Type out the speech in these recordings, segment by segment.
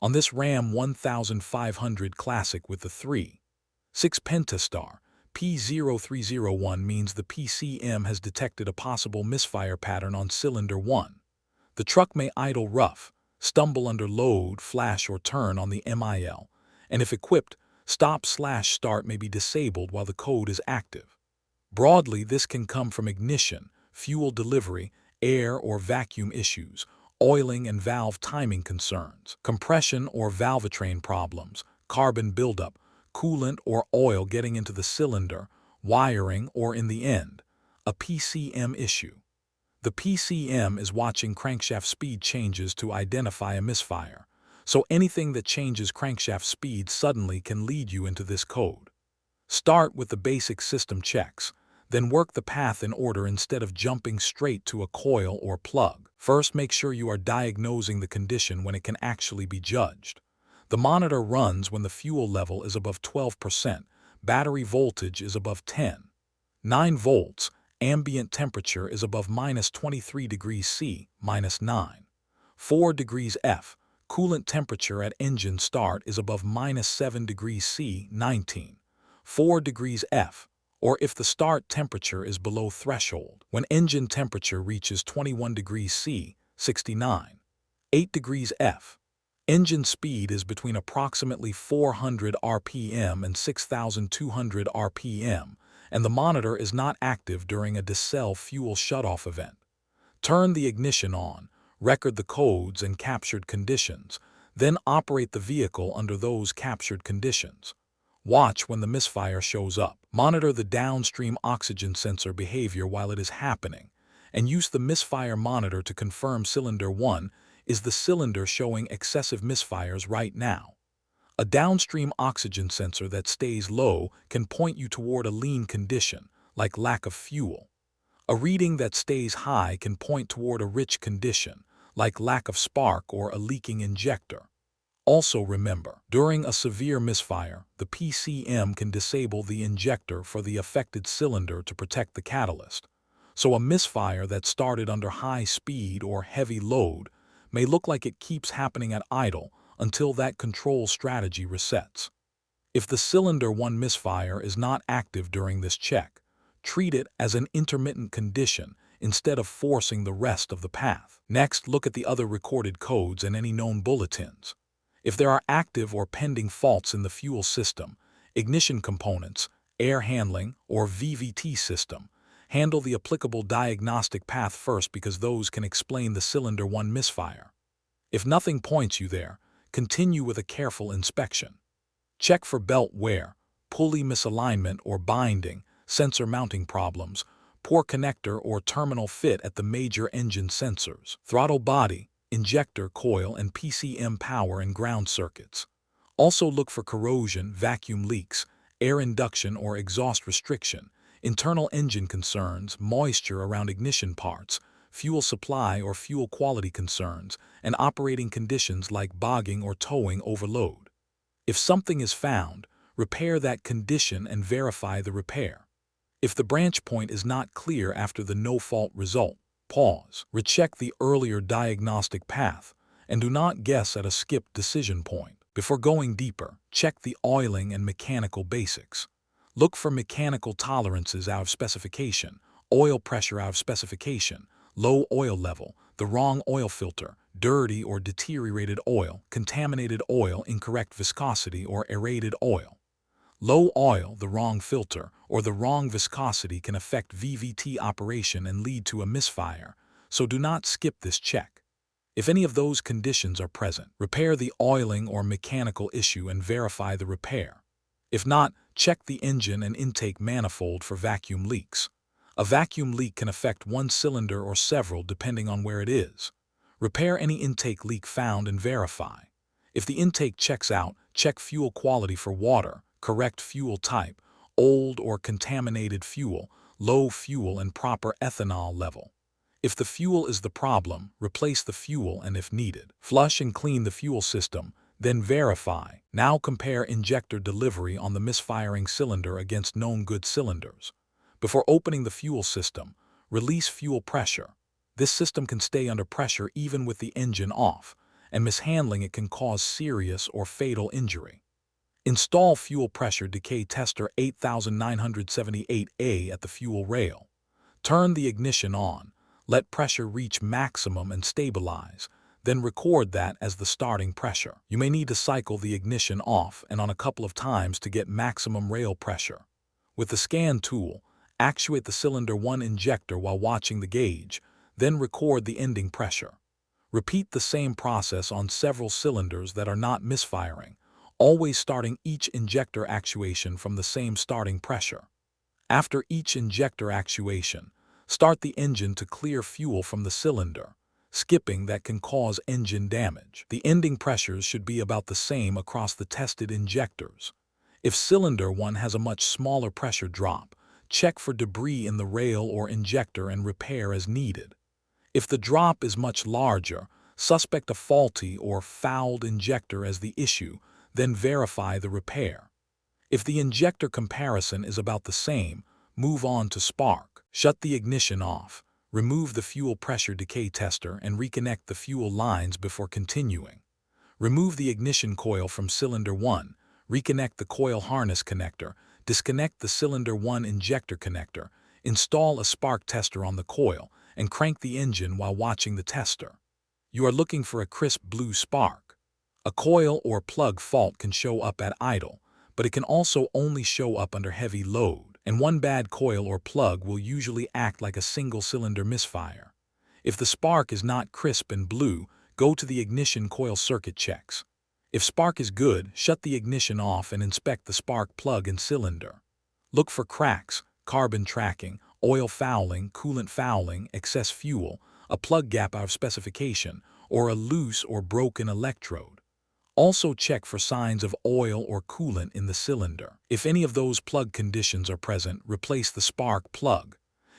On this Ram 1500 Classic with the 3.6 Pentastar, P0301 means the PCM has detected a possible misfire pattern on cylinder 1. The truck may idle rough, stumble under load, flash or turn on the MIL, and if equipped, stop/start may be disabled while the code is active. Broadly, this can come from ignition, fuel delivery, air or vacuum issues, oiling and valve timing concerns, compression or valvetrain problems, carbon buildup, coolant or oil getting into the cylinder, wiring, or in the end, a PCM issue. The PCM is watching crankshaft speed changes to identify a misfire, so anything that changes crankshaft speed suddenly can lead you into this code. Start with the basic system checks, then work the path in order instead of jumping straight to a coil or plug. First, make sure you are diagnosing the condition when it can actually be judged. The monitor runs when the fuel level is above 12%, battery voltage is above 10.9 volts, ambient temperature is above -23 degrees C, -9.4 degrees F, coolant temperature at engine start is above -7 degrees C, 19.4 degrees F, or if the start temperature is below threshold, when engine temperature reaches 21 degrees C, 69.8 degrees F. Engine speed is between approximately 400 RPM and 6,200 RPM, and the monitor is not active during a decel fuel shutoff event. Turn the ignition on, record the codes and captured conditions, then operate the vehicle under those captured conditions. Watch when the misfire shows up. Monitor the downstream oxygen sensor behavior while it is happening, and use the misfire monitor to confirm cylinder 1 is the cylinder showing excessive misfires right now. A downstream oxygen sensor that stays low can point you toward a lean condition, like lack of fuel. A reading that stays high can point toward a rich condition, like lack of spark or a leaking injector. Also remember, during a severe misfire, the PCM can disable the injector for the affected cylinder to protect the catalyst. So a misfire that started under high speed or heavy load may look like it keeps happening at idle until that control strategy resets. If the cylinder 1 misfire is not active during this check, treat it as an intermittent condition instead of forcing the rest of the path. Next, look at the other recorded codes and any known bulletins. If there are active or pending faults in the fuel system, ignition components, air handling, or VVT system, handle the applicable diagnostic path first because those can explain the cylinder 1 misfire. If nothing points you there, continue with a careful inspection. Check for belt wear, pulley misalignment or binding, sensor mounting problems, poor connector or terminal fit at the major engine sensors, throttle body, injector, coil, and PCM power and ground circuits. Also look for corrosion, vacuum leaks, air induction or exhaust restriction, internal engine concerns, moisture around ignition parts, fuel supply or fuel quality concerns, and operating conditions like bogging or towing overload. If something is found, repair that condition and verify the repair. If the branch point is not clear after the no-fault result, pause, recheck the earlier diagnostic path, and do not guess at a skipped decision point. Before going deeper, check the oiling and mechanical basics. Look for mechanical tolerances out of specification, oil pressure out of specification, low oil level, the wrong oil filter, dirty or deteriorated oil, contaminated oil, incorrect viscosity, or aerated oil. Low oil, the wrong filter, or the wrong viscosity can affect VVT operation and lead to a misfire, so do not skip this check. If any of those conditions are present, repair the oiling or mechanical issue and verify the repair. If not, check the engine and intake manifold for vacuum leaks. A vacuum leak can affect one cylinder or several depending on where it is. Repair any intake leak found and verify. If the intake checks out, check fuel quality for water, correct fuel type, old or contaminated fuel, low fuel and proper ethanol level. If the fuel is the problem, replace the fuel and if needed, flush and clean the fuel system, then verify. Now compare injector delivery on the misfiring cylinder against known good cylinders. Before opening the fuel system, release fuel pressure. This system can stay under pressure even with the engine off, and mishandling it can cause serious or fatal injury. Install fuel pressure decay tester 8978A at the fuel rail. Turn the ignition on, let pressure reach maximum and stabilize, then record that as the starting pressure. You may need to cycle the ignition off and on a couple of times to get maximum rail pressure. With the scan tool, actuate the cylinder 1 injector while watching the gauge, then record the ending pressure. Repeat the same process on several cylinders that are not misfiring, always starting each injector actuation from the same starting pressure. After each injector actuation, start the engine to clear fuel from the cylinder. Skipping that can cause engine damage. The ending pressures should be about the same across the tested injectors. If cylinder 1 has a much smaller pressure drop, check for debris in the rail or injector and repair as needed. If the drop is much larger, suspect a faulty or fouled injector as the issue, then verify the repair. If the injector comparison is about the same, move on to spark. Shut the ignition off, remove the fuel pressure decay tester and reconnect the fuel lines before continuing. Remove the ignition coil from cylinder 1, reconnect the coil harness connector, disconnect the cylinder 1 injector connector, install a spark tester on the coil, and crank the engine while watching the tester. You are looking for a crisp blue spark. A coil or plug fault can show up at idle, but it can also only show up under heavy load, and one bad coil or plug will usually act like a single-cylinder misfire. If the spark is not crisp and blue, go to the ignition coil circuit checks. If spark is good, shut the ignition off and inspect the spark plug and cylinder. Look for cracks, carbon tracking, oil fouling, coolant fouling, excess fuel, a plug gap out of specification, or a loose or broken electrode. Also check for signs of oil or coolant in the cylinder. If any of those plug conditions are present, replace the spark plug.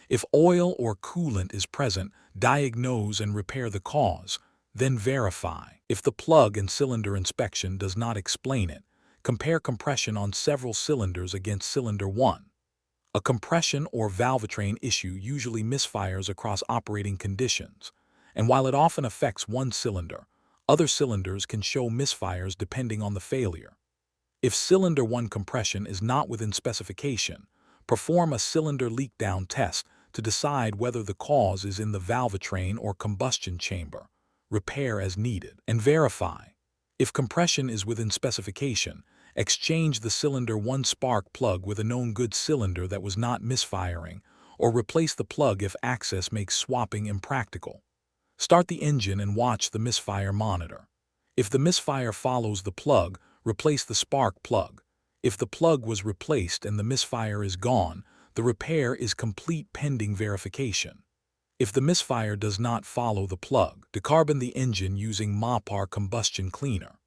If oil or coolant is present, diagnose and repair the cause, then verify. If the plug and cylinder inspection does not explain it, compare compression on several cylinders against cylinder 1. A compression or valvetrain issue usually misfires across operating conditions, and while it often affects one cylinder, other cylinders can show misfires depending on the failure. If cylinder 1 compression is not within specification, perform a cylinder leak down test to decide whether the cause is in the valvetrain or combustion chamber. Repair as needed, and verify. If compression is within specification, exchange the cylinder 1 spark plug with a known good cylinder that was not misfiring, or replace the plug if access makes swapping impractical. Start the engine and watch the misfire monitor. If the misfire follows the plug, replace the spark plug. If the plug was replaced and the misfire is gone, the repair is complete pending verification. If the misfire does not follow the plug, decarbon the engine using Mopar combustion cleaner.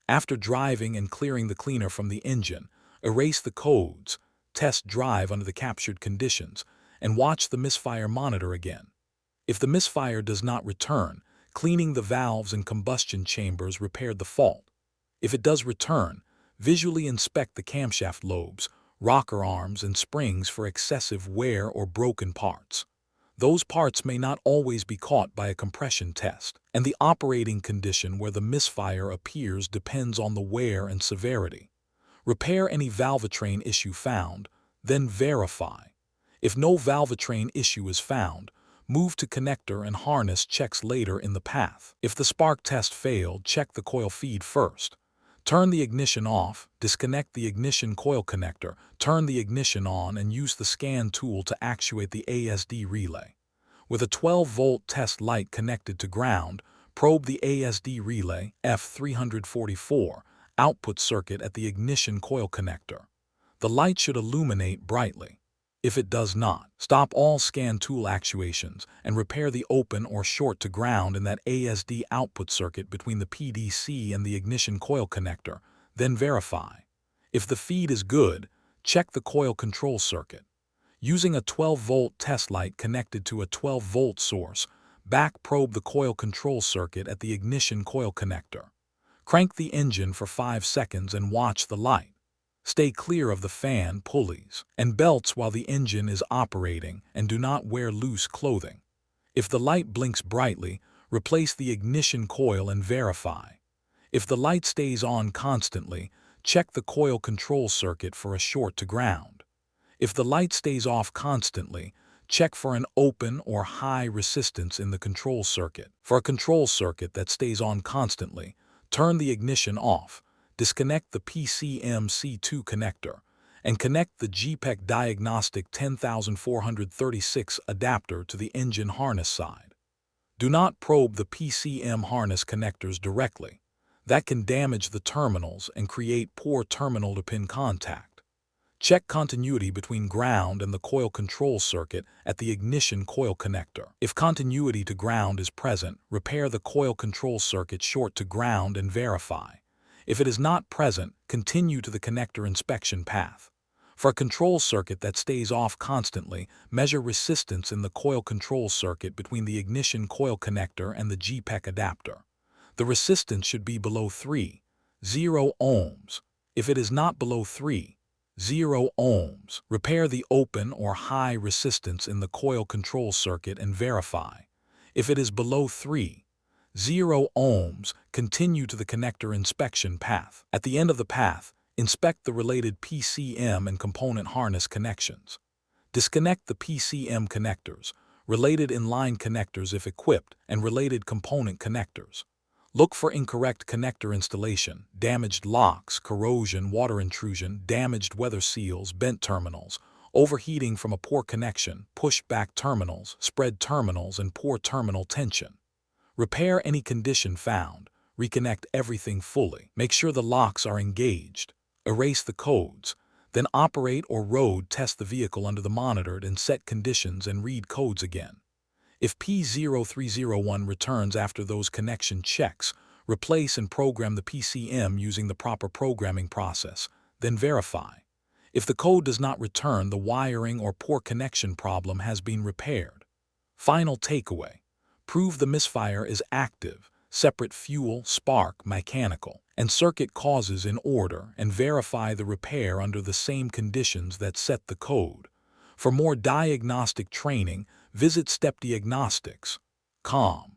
After driving and clearing the cleaner from the engine, erase the codes, test drive under the captured conditions, and watch the misfire monitor again. If the misfire does not return, cleaning the valves and combustion chambers repaired the fault. If it does return, visually inspect the camshaft lobes, rocker arms, and springs for excessive wear or broken parts. Those parts may not always be caught by a compression test, and the operating condition where the misfire appears depends on the wear and severity. Repair any valvetrain issue found, then verify. If no valvetrain issue is found, move to connector and harness checks later in the path. If the spark test failed, check the coil feed first. Turn the ignition off, disconnect the ignition coil connector, turn the ignition on, and use the scan tool to actuate the ASD relay. With a 12-volt test light connected to ground, probe the ASD relay F344 output circuit at the ignition coil connector. The light should illuminate brightly. If it does not, stop all scan tool actuations and repair the open or short to ground in that ASD output circuit between the PDC and the ignition coil connector, then verify. If the feed is good, check the coil control circuit. Using a 12-volt test light connected to a 12-volt source, back probe the coil control circuit at the ignition coil connector. Crank the engine for 5 seconds and watch the light. Stay clear of the fan, pulleys, and belts while the engine is operating, and do not wear loose clothing. If the light blinks brightly, replace the ignition coil and verify. If the light stays on constantly, check the coil control circuit for a short to ground. If the light stays off constantly, check for an open or high resistance in the control circuit. For a control circuit that stays on constantly, turn the ignition off, disconnect the PCM-C2 connector, and connect the GPEC Diagnostic 10436 adapter to the engine harness side. Do not probe the PCM harness connectors directly. That can damage the terminals and create poor terminal-to-pin contact. Check continuity between ground and the coil control circuit at the ignition coil connector. If continuity to ground is present, repair the coil control circuit short to ground and verify. If it is not present, continue to the connector inspection path. For a control circuit that stays off constantly, measure resistance in the coil control circuit between the ignition coil connector and the GPEC adapter. The resistance should be below 3.0 ohms. If it is not below 3.0 ohms, repair the open or high resistance in the coil control circuit and verify. If it is below 3.0 ohms, continue to the connector inspection path. At the end of the path, inspect the related PCM and component harness connections. Disconnect the PCM connectors, related inline connectors if equipped, and related component connectors. Look for incorrect connector installation, damaged locks, corrosion, water intrusion, damaged weather seals, bent terminals, overheating from a poor connection, push-back terminals, spread terminals, and poor terminal tension. Repair any condition found. Reconnect everything fully. Make sure the locks are engaged. Erase the codes. Then operate or road test the vehicle under the monitored and set conditions and read codes again. If P0301 returns after those connection checks, replace and program the PCM using the proper programming process, then verify. If the code does not return, the wiring or poor connection problem has been repaired. Final takeaway: prove the misfire is active, separate fuel, spark, mechanical, and circuit causes in order, and verify the repair under the same conditions that set the code. For more diagnostic training, visit stepdiagnostics.com.